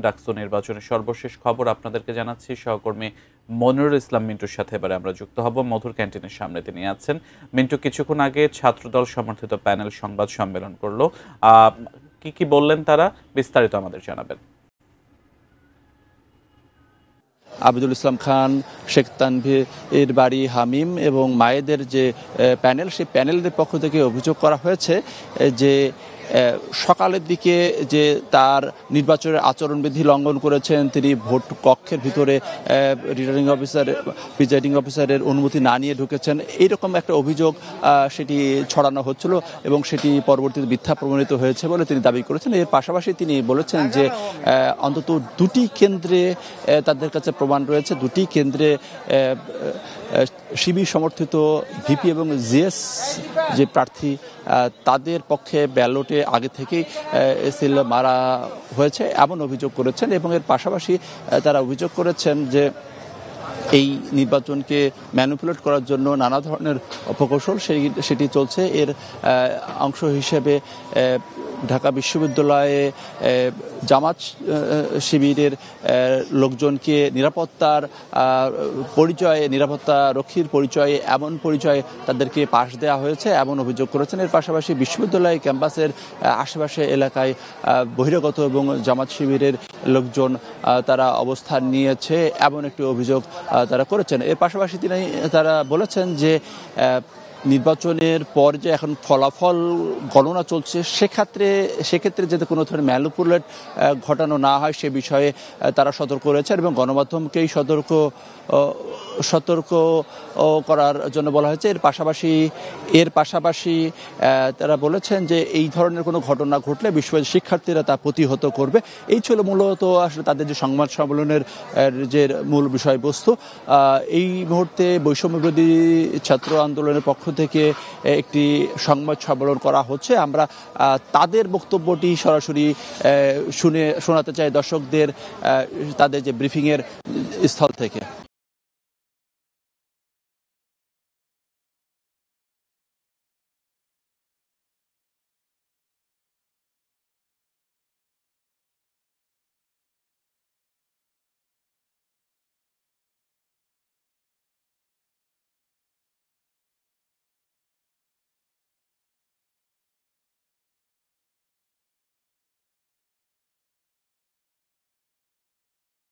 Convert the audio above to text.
ডাকসু নির্বাচনের সর্বশেষ খবর আপনাদেরকে জানাচ্ছি। সহকর্মী মনিরুল ইসলাম মিন্টুর সাথে এবারে আমরা যুক্ত হব। মধুর ক্যান্টিনের সামনে তিনি আছেন। মিন্টু, কিছুক্ষণ আগে ছাত্রদল সমর্থিত প্যানেল সংবাদ সম্মেলন করলো, কি বললেন তারা, বিস্তারিত আমাদের জানাবেন। আবিদুল ইসলাম খান, শেখ তানভীর বাড়ি, হামিম এবং মায়েদের যে প্যানেল, সেই প্যানেলের পক্ষ থেকে অভিযোগ করা হয়েছে যে সকালের দিকে যে তার নির্বাচনের আচরণবিধি লঙ্ঘন করেছেন, তিনি ভোট কক্ষের ভিতরে প্রিজাইডিং অফিসারের অনুমতি না নিয়ে ঢুকেছেন, এইরকম একটা অভিযোগ সেটি ছড়ানো হচ্ছিল এবং সেটি পরবর্তীতে মিথ্যা প্রমাণিত হয়েছে বলে তিনি দাবি করেছেন। এর পাশাপাশি তিনি বলেছেন যে অন্তত দুটি কেন্দ্রে তাদের কাছে প্রমাণ রয়েছে, দুটি কেন্দ্রে শিবির সমর্থিত ভিপি এবং জিএস যে প্রার্থী তাদের পক্ষে ব্যালটে আগে থেকেই সিল মারা হয়েছে এমন অভিযোগ করেছেন। এবং এর পাশাপাশি তারা অভিযোগ করেছেন যে এই নির্বাচনকে ম্যানিপুলেট করার জন্য নানা ধরনের অপকৌশল সেটি চলছে। এর অংশ হিসেবে ঢাকা বিশ্ববিদ্যালয়ে জামাত শিবিরের লোকজনকে নিরাপত্তার পরিচয়ে, নিরাপত্তা রক্ষীর পরিচয়ে, এমন পরিচয়ে তাদেরকে পাশ দেওয়া হয়েছে এমন অভিযোগ করেছেন। এর পাশাপাশি বিশ্ববিদ্যালয় ক্যাম্পাসের আশেপাশে এলাকায় বহিরাগত এবং জামাত শিবিরের লোকজন তারা অবস্থান নিয়েছে এমন একটি অভিযোগ তারা করেছেন। এর পাশাপাশি তারা বলেছেন যে নির্বাচনের পর যে এখন ফলাফল গণনা চলছে, সেক্ষেত্রে যাতে কোনো ধরনের ম্যানিপুলেট ঘটানো না হয় সে বিষয়ে তারা সতর্ক রয়েছেন এবং গণমাধ্যমকেই সতর্ক করার জন্য বলা হয়েছে। এর পাশাপাশি তারা বলেছেন যে এই ধরনের কোনো ঘটনা ঘটলে বিশ্ববিদ্যালয়ের শিক্ষার্থীরা তা প্রতিহত করবে। এই ছিল মূলত আসলে তাদের যে সংবাদ সম্মেলনের যে মূল বিষয়বস্তু। এই মুহূর্তে বৈষম্যবিরোধী ছাত্র আন্দোলনের পক্ষ থেকে একটি সংবাদ সম্মেলন করা হচ্ছে। আমরা তাদের বক্তব্যটি সরাসরি শোনাতে চাই দর্শকদের, তাদের যে ব্রিফিংয়ের স্থল থেকে।